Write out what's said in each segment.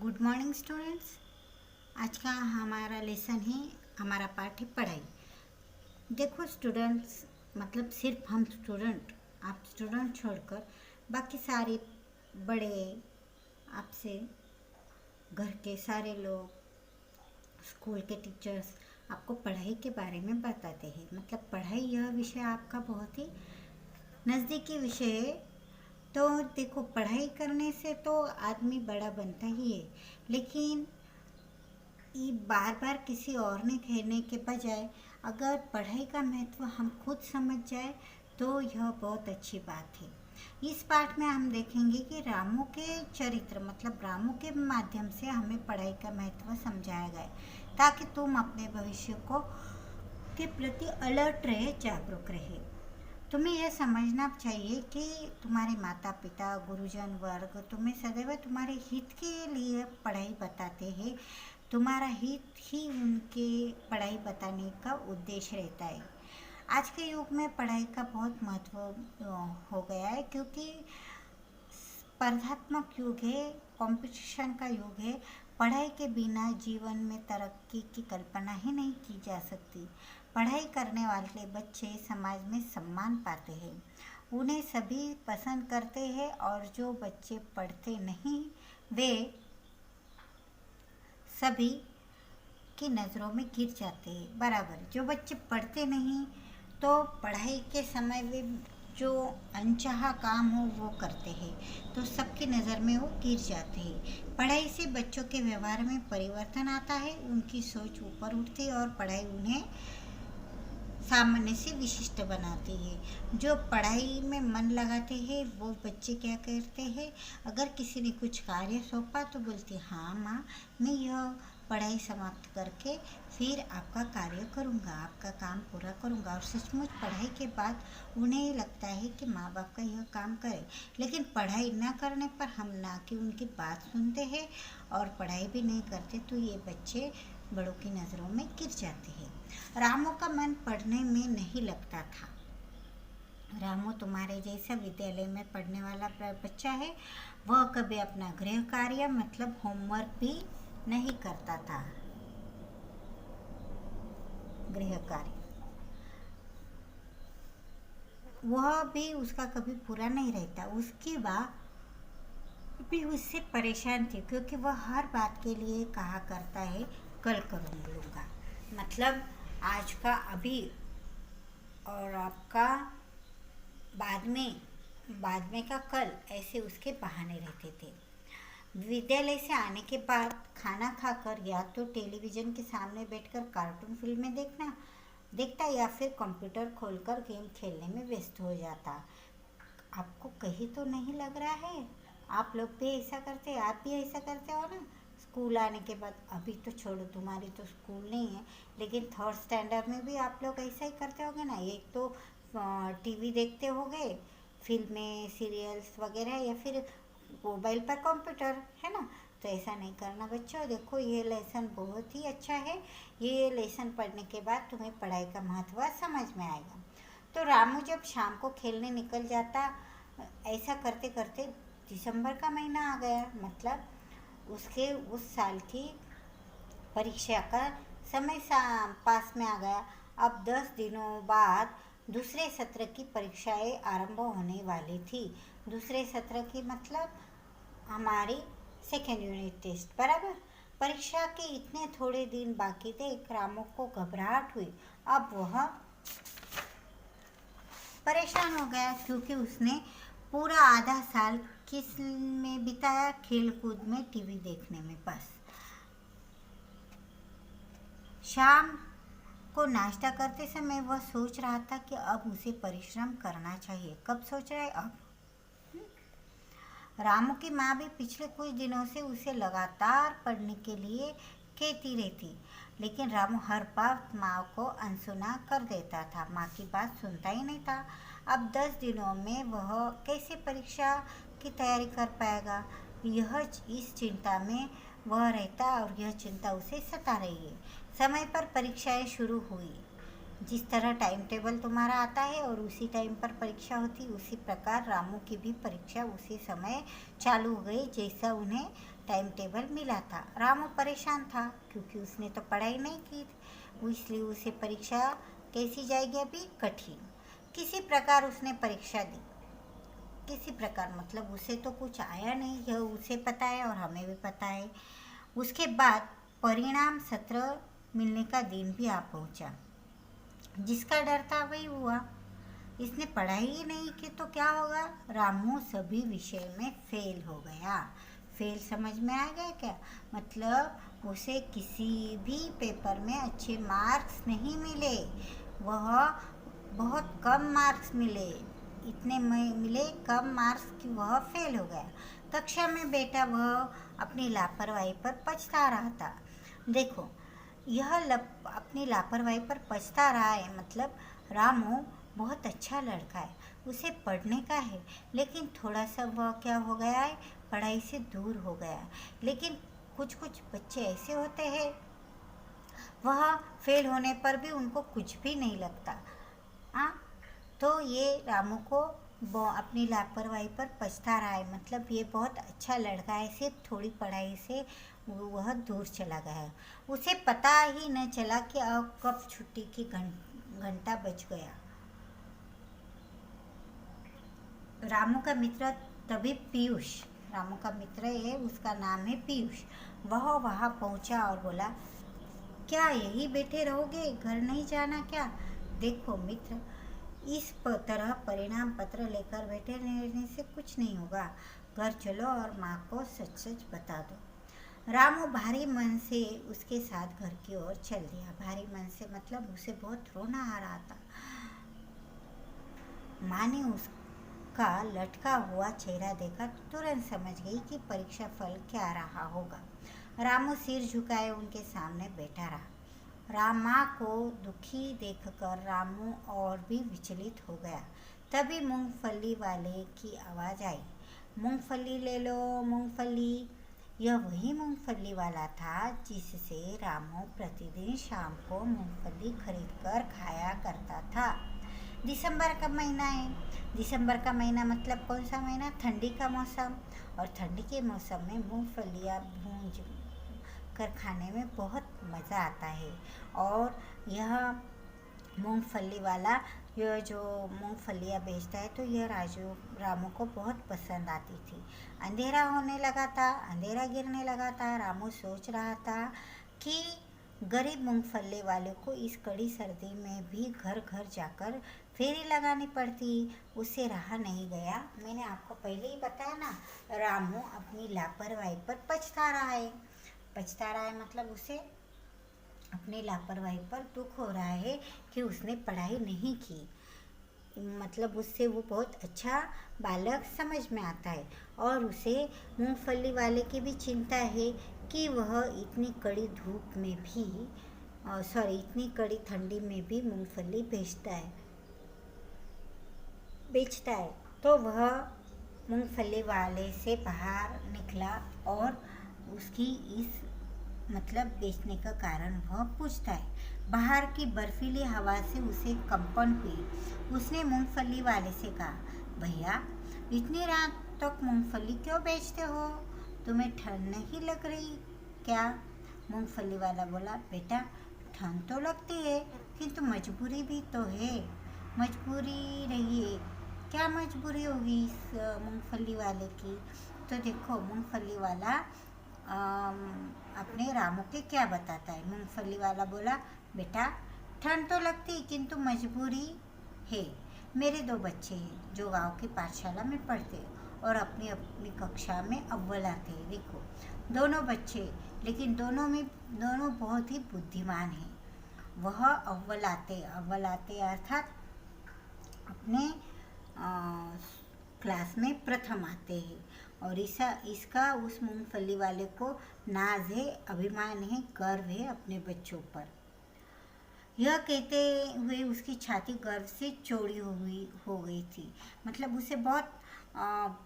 Good morning students. आज का हमारा लेसन है, हमारा पाठ है पढ़ाई। देखो स्टूडेंट्स, मतलब सिर्फ हम स्टूडेंट, आप स्टूडेंट छोड़कर बाकी सारे बड़े, आपसे घर के सारे लोग, स्कूल के टीचर्स आपको पढ़ाई के बारे में बताते हैं। मतलब पढ़ाई यह विषय आपका बहुत ही नज़दीकी विषय है। तो देखो, पढ़ाई करने से तो आदमी बड़ा बनता ही है, लेकिन ये बार बार किसी और ने कहने के बजाय अगर पढ़ाई का महत्व हम खुद समझ जाए तो यह बहुत अच्छी बात है। इस पाठ में हम देखेंगे कि रामू के चरित्र, मतलब रामू के माध्यम से हमें पढ़ाई का महत्व समझाया गया है, ताकि तुम अपने भविष्य को के प्रति अलर्ट रहे, जागरूक रहे। तुम्हें यह समझना चाहिए कि तुम्हारे माता पिता, गुरुजन वर्ग तुम्हें सदैव तुम्हारे हित के लिए पढ़ाई बताते हैं। तुम्हारा हित ही उनके पढ़ाई बताने का उद्देश्य रहता है। आज के युग में पढ़ाई का बहुत महत्व हो गया है, क्योंकि स्पर्धात्मक युग है, कंपटीशन का युग है। पढ़ाई के बिना जीवन में तरक्की की कल्पना ही नहीं की जा सकती। पढ़ाई करने वाले बच्चे समाज में सम्मान पाते हैं, उन्हें सभी पसंद करते हैं, और जो बच्चे पढ़ते नहीं वे सभी की नज़रों में गिर जाते हैं। बराबर, जो बच्चे पढ़ते नहीं तो पढ़ाई के समय वे जो अनचाहा काम हो वो करते हैं, तो सबकी नज़र में वो गिर जाते हैं। पढ़ाई से बच्चों के व्यवहार में परिवर्तन आता है, उनकी सोच ऊपर उठती है और पढ़ाई उन्हें सामान्य से विशिष्ट बनाती है। जो पढ़ाई में मन लगाते हैं वो बच्चे क्या करते हैं, अगर किसी ने कुछ कार्य सौंपा तो बोलते हाँ माँ, मैं यह पढ़ाई समाप्त करके फिर आपका कार्य करूँगा, आपका काम पूरा करूँगा। और सचमुच पढ़ाई के बाद उन्हें लगता है कि माँ बाप का यह काम करें, लेकिन पढ़ाई ना करने पर हम ना कि उनकी बात सुनते हैं और पढ़ाई भी नहीं करते, तो ये बच्चे बड़ों की नज़रों में गिर जाते हैं। रामू का मन पढ़ने में नहीं लगता था। रामू तुम्हारे जैसा विद्यालय में पढ़ने वाला बच्चा है। वह कभी अपना गृह कार्य मतलब होमवर्क भी नहीं करता था। गृह कार्य वह भी उसका कभी पूरा नहीं रहता। उसकी माँ भी उससे परेशान थी, क्योंकि वह हर बात के लिए कहा करता है कल करूँगा। मतलब आज का अभी और आपका बाद में का कल, ऐसे उसके बहाने रहते थे। विद्यालय से आने के बाद खाना खाकर या तो टेलीविज़न के सामने बैठकर कार्टून फिल्में देखता या फिर कंप्यूटर खोलकर गेम खेलने में व्यस्त हो जाता। आपको कहीं तो नहीं लग रहा है? आप लोग भी ऐसा करते, आप भी ऐसा करते हो ना? स्कूल आने के बाद, अभी तो छोड़ो, तुम्हारी तो स्कूल नहीं है, लेकिन थर्ड स्टैंडर्ड में भी आप लोग ऐसा ही करते होगे ना। एक तो टीवी देखते होगे, फिल्में, सीरियल्स वगैरह, या फिर मोबाइल पर कंप्यूटर, है ना। तो ऐसा नहीं करना बच्चों। देखो, ये लेसन बहुत ही अच्छा है। ये लेसन पढ़ने के बाद तुम्हें पढ़ाई का महत्व समझ में आएगा। तो रामू जब शाम को खेलने निकल जाता, ऐसा करते करते दिसंबर का महीना आ गया। मतलब उसके उस साल की परीक्षा का समय पास में आ गया। अब 10 दिनों बाद दूसरे सत्र की परीक्षाएं आरंभ होने वाली थी। दूसरे सत्र की मतलब हमारी सेकेंड यूनिट टेस्ट, बराबर। परीक्षा के इतने थोड़े दिन बाकी थे, रामू को घबराहट हुई। अब वह परेशान हो गया, क्योंकि उसने पूरा आधा साल किस में बिताया? खेल कूद में, टीवी देखने में बस। शाम को नाश्ता करते समय वह सोच रहा था कि अब उसे परिश्रम करना चाहिए। कब सोच रहा है? अब। रामू की माँ भी पिछले कुछ दिनों से उसे लगातार पढ़ने के लिए कहती रहती, लेकिन रामू हर बात माँ को अनसुना कर देता था। माँ की बात सुनता ही नहीं था। अब 10 दिनों में वह कैसे परीक्षा की तैयारी कर पाएगा, इस चिंता में वह रहता, और यह चिंता उसे सता रही है। समय पर परीक्षाएं शुरू हुई। जिस तरह टाइम टेबल तुम्हारा आता है और उसी टाइम पर परीक्षा होती, उसी प्रकार रामू की भी परीक्षा उसी समय चालू हो गई जैसा उन्हें टाइम टेबल मिला था। रामू परेशान था क्योंकि उसने तो पढ़ाई नहीं की थी, इसलिए उसे परीक्षा कैसी जाएगी अभी कठिन। किसी प्रकार उसने परीक्षा दी, किसी प्रकार मतलब उसे तो कुछ आया नहीं, यह उसे पता है और हमें भी पता है। उसके बाद परिणाम सत्र मिलने का दिन भी आ पहुंचा। जिसका डर था वही हुआ। इसने पढ़ाई ही नहीं की तो क्या होगा? रामू सभी विषय में फेल हो गया। फेल समझ में आ गया क्या? मतलब उसे किसी भी पेपर में अच्छे मार्क्स नहीं मिले, वह बहुत कम मार्क्स मिले, इतने मिले कम मार्क्स कि वह फेल हो गया। कक्षा में बैठा वह अपनी लापरवाही पर पछता रहा था। देखो, यह अपनी लापरवाही पर पछता रहा है मतलब रामू बहुत अच्छा लड़का है, उसे पढ़ने का है, लेकिन थोड़ा सा वह क्या हो गया है, पढ़ाई से दूर हो गया। लेकिन कुछ कुछ बच्चे ऐसे होते हैं, वह फेल होने पर भी उनको कुछ भी नहीं लगता। हाँ, तो ये रामू को अपनी लापरवाही पर पछता रहा है, मतलब ये बहुत अच्छा लड़का है, सिर्फ थोड़ी पढ़ाई से वह दूर चला गया है। उसे पता ही न चला कि अब कब छुट्टी की घंटा बज गया। रामू का मित्र तभी पीयूष, रामू का मित्र है, उसका नाम है पीयूष, वह वहाँ पहुँचा और बोला, क्या यही बैठे रहोगे, घर नहीं जाना क्या? देखो मित्र, इस तरह परिणाम पत्र लेकर बैठे रहने से कुछ नहीं होगा, घर चलो और माँ को सच सच बता दो। रामू भारी मन से उसके साथ घर की ओर चल दिया। भारी मन से मतलब उसे बहुत रोना आ रहा था। माँ ने उसका लटका हुआ चेहरा देखा तो तुरंत समझ गई कि परीक्षा फल क्या रहा होगा। रामू सिर झुकाए उनके सामने बैठा रहा। माँ को दुखी देखकर रामू और भी विचलित हो गया। तभी मूंगफली वाले की आवाज़ आई, मूंगफली ले लो मूंगफली। यह वही मूंगफली वाला था जिससे रामू प्रतिदिन शाम को मूंगफली खरीदकर खाया करता था। दिसंबर का महीना है। दिसंबर का महीना मतलब कौन सा महीना? ठंडी का मौसम। और ठंडी के मौसम में मूंगफलियाँ भूंज कर खाने में बहुत मज़ा आता है। और यह मूंगफली वाला यह जो मूंगफलियाँ बेचता है तो यह रामू को बहुत पसंद आती थी। अंधेरा होने लगा था, अंधेरा गिरने लगा था। रामू सोच रहा था कि गरीब मूंगफली वाले को इस कड़ी सर्दी में भी घर घर जाकर फेरी लगानी पड़ती, उससे रहा नहीं गया। मैंने आपको पहले ही बताया ना, रामू अपनी लापरवाही पर पछता रहा है। पछता रहा है मतलब उसे अपनी लापरवाही पर दुख हो रहा है कि उसने पढ़ाई नहीं की, मतलब उससे वो बहुत अच्छा बालक समझ में आता है। और उसे मूंगफली वाले की भी चिंता है कि वह इतनी कड़ी धूप में भी इतनी कड़ी ठंडी में भी मूंगफली बेचता है। तो वह मूंगफली वाले से बाहर निकला और उसकी इस मतलब बेचने का कारण वह पूछता है। बाहर की बर्फीली हवा से उसे कंपन हुई। उसने मूंगफली वाले से कहा, भैया इतनी रात तक मूंगफली क्यों बेचते हो? तुम्हें ठंड नहीं लग रही क्या? मूंगफली वाला बोला, बेटा ठंड तो लगती है किंतु मजबूरी भी तो है। मजबूरी रही है, क्या मजबूरी होगी इस मूंगफली वाले की? तो देखो मूंगफली वाला अपने रामू के क्या बताता है। मूंगफली वाला बोला, बेटा ठंड तो लगती किंतु मजबूरी है। मेरे 2 बच्चे हैं जो गांव की पाठशाला में पढ़ते और अपनी अपनी कक्षा में अव्वल आते हैं। देखो दोनों बच्चे, लेकिन दोनों बहुत ही बुद्धिमान हैं। वह अव्वल आते अर्थात अपने क्लास में प्रथम आते हैं। और इसका उस मूंगफली वाले को नाज है, अभिमान है, गर्व है अपने बच्चों पर। यह कहते हुए उसकी छाती गर्व से चौड़ी हो गई थी। मतलब उसे बहुत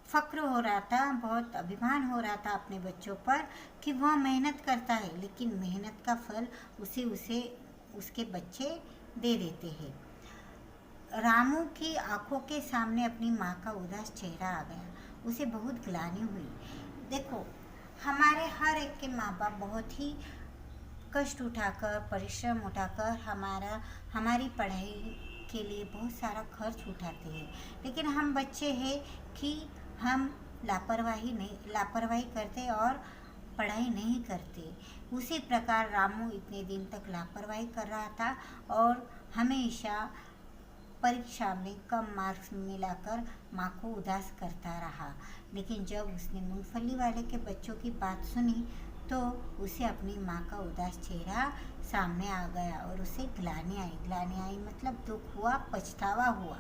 फक्र हो रहा था, बहुत अभिमान हो रहा था अपने बच्चों पर कि वह मेहनत करता है, लेकिन मेहनत का फल उसे उसके बच्चे दे देते हैं। रामू की आंखों के सामने अपनी माँ का उदास चेहरा आ गया। उसे बहुत ग्लानि हुई। देखो हमारे हर एक के माँ बाप बहुत ही कष्ट उठाकर, परिश्रम उठाकर हमारी पढ़ाई के लिए बहुत सारा खर्च उठाते हैं, लेकिन हम बच्चे हैं कि हम लापरवाही करते और पढ़ाई नहीं करते। उसी प्रकार रामू इतने दिन तक लापरवाही कर रहा था और हमेशा परीक्षा में कम मार्क्स मिलाकर माँ को उदास करता रहा। लेकिन जब उसने मूंगफली वाले के बच्चों की बात सुनी तो उसे अपनी माँ का उदास चेहरा सामने आ गया और उसे ग्लानि आई मतलब दुख हुआ, पछतावा हुआ।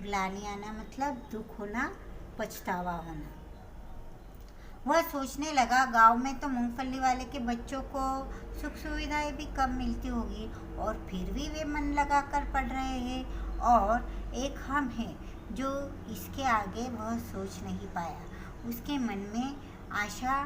ग्लानि आना मतलब दुख होना, पछतावा होना। वह सोचने लगा गांव में तो मूंगफली वाले के बच्चों को सुख सुविधाएं भी कम मिलती होगी और फिर भी वे मन लगाकर पढ़ रहे हैं, और एक हम हैं जो इसके आगे वह सोच नहीं पाया। उसके मन में आशा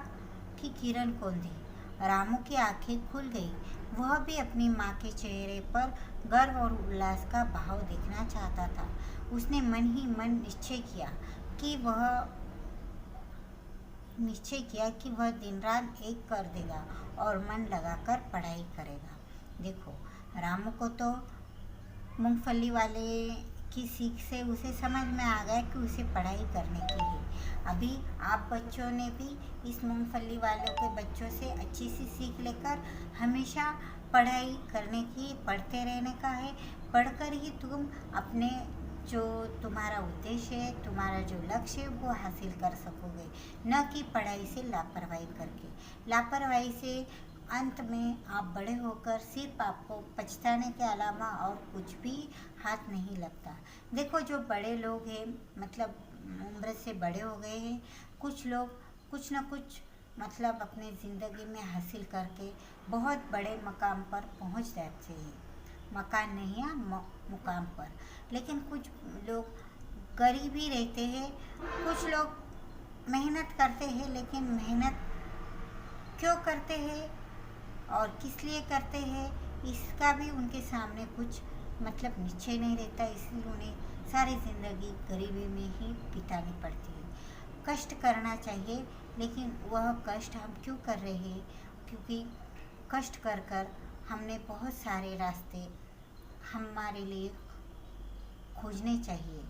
की किरण कौंधी। रामू की आंखें खुल गई। वह भी अपनी माँ के चेहरे पर गर्व और उल्लास का भाव देखना चाहता था। उसने मन ही मन निश्चय किया कि वह दिन रात एक कर देगा और मन लगाकर पढ़ाई करेगा। देखो, रामू को तो मूंगफली वाले की सीख से उसे समझ में आ गया कि उसे पढ़ाई करने की है। अभी आप बच्चों ने भी इस मूंगफली वालों के बच्चों से अच्छी सी सीख लेकर हमेशा पढ़ाई करने की, पढ़ते रहने का है। पढ़कर ही तुम अपने जो तुम्हारा उद्देश्य है, तुम्हारा जो लक्ष्य है वो हासिल कर सकोगे, न कि पढ़ाई से लापरवाही करके। लापरवाही से अंत में आप बड़े होकर सिर्फ आपको पछताने के अलावा और कुछ भी हाथ नहीं लगता। देखो, जो बड़े लोग हैं, मतलब उम्र से बड़े हो गए हैं, कुछ लोग कुछ न कुछ मतलब अपने ज़िंदगी में हासिल करके बहुत बड़े मकाम पर पहुंच जाते हैं। मकान नहीं है, मुकाम पर। लेकिन कुछ लोग गरीब ही रहते हैं। कुछ लोग मेहनत करते हैं, लेकिन मेहनत क्यों करते हैं और किस लिए करते हैं इसका भी उनके सामने कुछ मतलब निश्चय नहीं रहता। इसलिए उन्हें सारी ज़िंदगी गरीबी में ही बितानी पड़ती है। कष्ट करना चाहिए, लेकिन वह कष्ट हम क्यों कर रहे हैं? क्योंकि कष्ट कर कर हमने बहुत सारे रास्ते हमारे लिए खोजने चाहिए।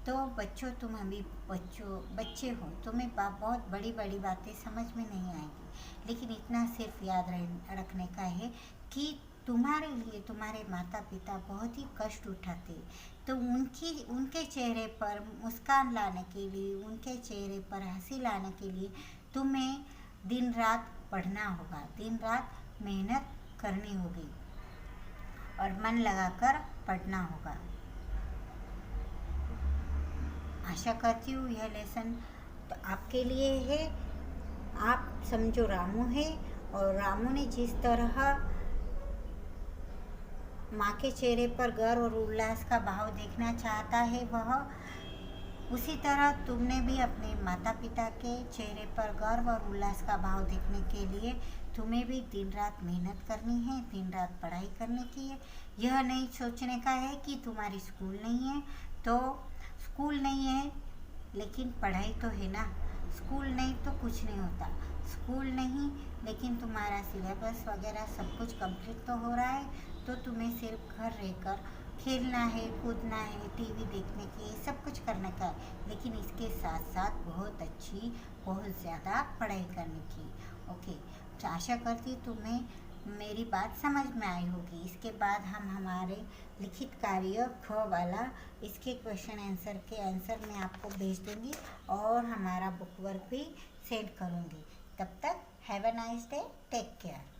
तो बच्चों, तुम अभी बच्चे हो, तुम्हें बहुत बड़ी बड़ी बातें समझ में नहीं आएंगी, लेकिन इतना सिर्फ याद रखने का है कि तुम्हारे लिए तुम्हारे माता पिता बहुत ही कष्ट उठाते, तो उनके चेहरे पर मुस्कान लाने के लिए, उनके चेहरे पर हंसी लाने के लिए तुम्हें दिन रात पढ़ना होगा, दिन रात मेहनत करनी होगी और मन लगाकर पढ़ना होगा। आशा करती हूँ यह लेसन तो आपके लिए है। आप समझो रामू है, और रामू ने जिस तरह माँ के चेहरे पर गर्व और उल्लास का भाव देखना चाहता है, वह उसी तरह तुमने भी अपने माता पिता के चेहरे पर गर्व और उल्लास का भाव देखने के लिए तुम्हें भी दिन रात मेहनत करनी है, दिन रात पढ़ाई करने की है। यह नहीं सोचने का है कि तुम्हारी स्कूल नहीं है तो स्कूल नहीं है, लेकिन पढ़ाई तो है ना। स्कूल नहीं तो कुछ नहीं होता। स्कूल नहीं, लेकिन तुम्हारा सिलेबस वगैरह सब कुछ कंप्लीट तो हो रहा है, तो तुम्हें सिर्फ घर रहकर खेलना है, कूदना है, टीवी देखने की, सब कुछ करने का है, लेकिन इसके साथ साथ बहुत ज़्यादा पढ़ाई करने की। ओके, तो आशा करती तुम्हें मेरी बात समझ में आई होगी। इसके बाद हम हमारे लिखित कार्य ख वाला इसके क्वेश्चन आंसर के आंसर मैं आपको भेज दूँगी और हमारा बुक वर्क भी सेंड करूँगी। तब तक have a nice day, take care.